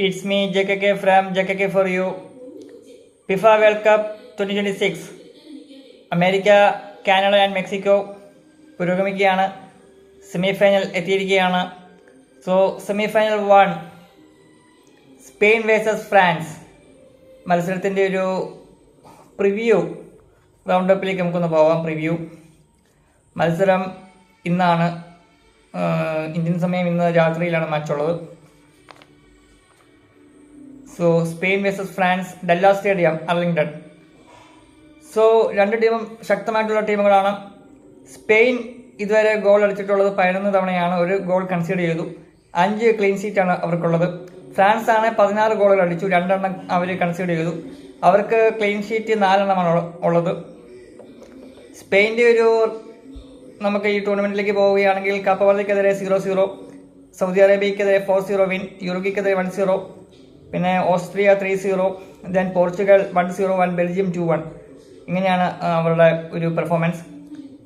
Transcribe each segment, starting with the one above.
It's me JKK from JKK for you. FIFA World Cup 2026 America, Canada and Mexico പുരോഗമിക്കുകയാണ്. Semi final എത്തിയിരിക്കുകയാണ്. So semi final 1 Spain versus France മത്സരത്തിൻ്റെ ഒരു preview round അപ്പിലേക്ക് നമുക്കൊന്ന് പോകാം. Preview മത്സരം ഇന്നാണ്, Indian സമയം ഇന്ന് രാത്രിയിലാണ് മാച്ചുള്ളത്. So Spain versus France, Dallas stadium, Arlington. So രണ്ട് ടീമും ശക്തമായിട്ടുള്ള ടീമുകളാണ്. സ്പെയിൻ ഇതുവരെ ഗോൾ അടിച്ചിട്ടുള്ളത് 11 തവണയാണ്. ഒരു ഗോൾ കൺസീഡ് ചെയ്തു. 5 ക്ലീൻ ഷീറ്റാണ് അവർക്കുള്ളത്. ഫ്രാൻസ് ആണ് 16 ഗോളുകൾ അടിച്ചു, 2 എണ്ണം അവർ കൺസീഡ് ചെയ്തു. അവർക്ക് ക്ലീൻ ഷീറ്റ് 4 എണ്ണമാണ് ഉള്ളത്. സ്പെയിൻ്റെ ഒരു നമുക്ക് ഈ ടൂർണമെന്റിലേക്ക് പോവുകയാണെങ്കിൽ കപ്പവർദ്ധയ്ക്കെതിരെ 0-0, സൗദി അറേബ്യക്കെതിരെ 4-0 വിൻ, യുറുഗിക്കെതിരെ 1-0, പിന്നെ ഓസ്ട്രിയ 3-0, ദെൻ പോർച്ചുഗൽ 1-0, ബെൽജിയം 2-1. ഇങ്ങനെയാണ് അവരുടെ ഒരു പെർഫോമൻസ്.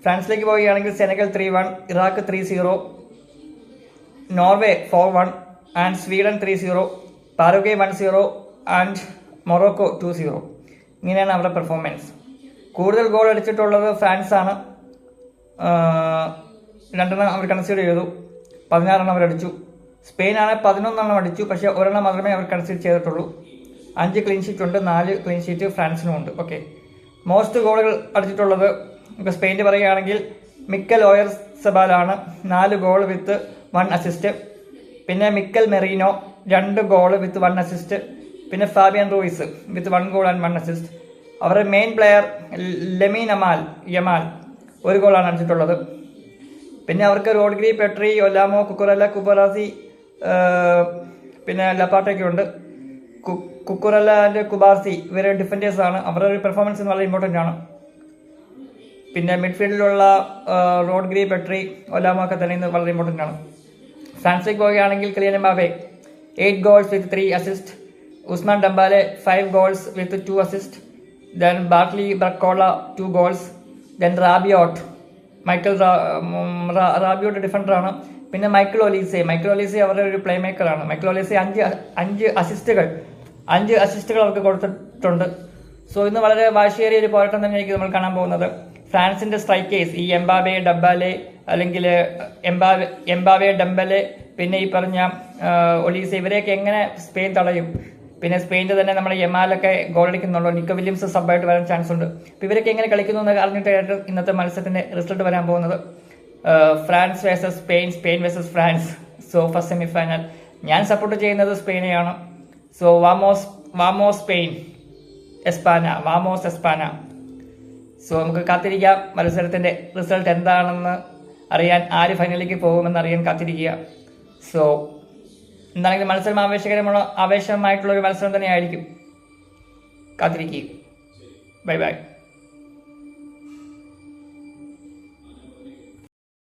ഫ്രാൻസിലേക്ക് പോവുകയാണെങ്കിൽ Senegal 3-1, Iraq 3-0, Norway 4-1 and Sweden 3-0, Paraguay 1-0 and Morocco 2-0. ഇങ്ങനെയാണ് അവരുടെ പെർഫോമൻസ്. കൂടുതൽ ഗോൾ അടിച്ചിട്ടുള്ളത് ഫ്രാൻസ് ആണ്. 2 എണ്ണം അവർ കൺസീഡ് ചെയ്തു, 16 എണ്ണം അവരടിച്ചു. സ്പെയിനാണ് 11 എണ്ണം അടിച്ചു, പക്ഷേ ഒരെണ്ണം മാത്രമേ അവർ കൺസീഡ് ചെയ്തിട്ടുള്ളൂ. 5 ക്ലീൻ ഷീറ്റ് ഉണ്ട്, 4 ക്ലീൻ ഷീറ്റ് ഫ്രാൻസിനും ഉണ്ട്. ഓക്കെ, മോസ്റ്റ് ഗോളുകൾ അടിച്ചിട്ടുള്ളത് ഇപ്പോൾ സ്പെയിനിൽ പറയുകയാണെങ്കിൽ മിക്കൽ ഓയർ സെബാലാണ് 4 ഗോൾ വിത്ത് 1 അസിസ്റ്റ്. പിന്നെ മിക്കൽ മെറീനോ 2 ഗോൾ വിത്ത് 1 അസിസ്റ്റ്. പിന്നെ Fabian Reus with 1 goal and 1 assist. അവരുടെ മെയിൻ പ്ലെയർ ലെമീൻ യമാൽ 1 ഗോളാണ് അടിച്ചിട്ടുള്ളത്. പിന്നെ അവർക്ക് റോഡ്ഗ്രി, പെട്രി, ഒലാമോ, കുക്കുറല്ല, കുബറാസി, പിന്നെ ലപ്പാട്ടൊക്കെ ഉണ്ട്. കുക്കുറല്ല ആൻഡ് കുബാർസി ഇവരെ ഡിഫൻഡേഴ്സ് ആണ്. അവരുടെ ഒരു പെർഫോമൻസ് വളരെ ഇമ്പോർട്ടൻ്റ് ആണ്. പിന്നെ മിഡ്ഫീൽഡിലുള്ള റോഡ്ഗ്രി, പെട്രി, ഒലാമോ ഒക്കെ തന്നെ ഇന്ന് വളരെ ഇമ്പോർട്ടൻ്റ് ആണ്. ഫ്രാൻസിലേക്ക് പോവുകയാണെങ്കിൽ Kylian Mbappe 8 goals with 3 assist, Ousmane Dembele 5 goals with 2 assist, then Bradley Barcola 2 goals, then Rabiot ഡിഫൻഡറാണ്. പിന്നെ മൈക്കിൾ ഒലീസെ അവരുടെ ഒരു പ്ലേ മേക്കറാണ്. മൈക്കിൾ ഒലീസെ 5 അസിസ്റ്റുകൾ അവർക്ക് കൊടുത്തിട്ടുണ്ട്. സോ ഇന്ന് വളരെ വാശിയേറിയ ഒരു പോരാട്ടം തന്നെയായിരിക്കും നമ്മൾ കാണാൻ പോകുന്നത്. ഫ്രാൻസിന്റെ സ്ട്രൈക്കേഴ്സ് ഈ എംബാബെ, ഡംബാലെ, അല്ലെങ്കിൽ എംബാബെ, ഡംബലെ, പിന്നെ ഈ പറഞ്ഞ ഒലീസെ, ഇവരെയൊക്കെ എങ്ങനെ സ്പെയിൻ തടയും? പിന്നെ സ്പെയിനിന്റെ തന്നെ നമ്മുടെ യമാലൊക്കെ ഗോൾ അടിക്കുന്നുണ്ടോ? നിക്കോ വില്യംസ് സബ്ബായിട്ട് വരാൻ ചാൻസ് ഉണ്ട്. അപ്പോൾ ഇവരൊക്കെ എങ്ങനെ കളിക്കുന്നു എന്ന് അറിഞ്ഞിട്ടായിട്ട് ഇന്നത്തെ മത്സരത്തിന്റെ റിസൾട്ട് വരാൻ പോകുന്നത്. France versus Spain versus France. So first semi final ഞാൻ സപ്പോർട്ട് ചെയ്യുന്നത് സ്പെയിനെയാണ്. സോ വാമോസ് സ്പെയിൻ, വാമോസ് എസ്പാന. സോ നമുക്ക് കാത്തിരിക്കാം മത്സരത്തിന്റെ റിസൾട്ട് എന്താണെന്ന് അറിയാൻ, ആര് ഫൈനലിലേക്ക് പോകുമെന്ന് അറിയാൻ കാത്തിരിക്കുക. സോ എന്താണെങ്കിലും മത്സരം ആവേശമായിട്ടുള്ള ഒരു മത്സരം തന്നെയായിരിക്കും. കാത്തിരിക്കുക. Bye bye.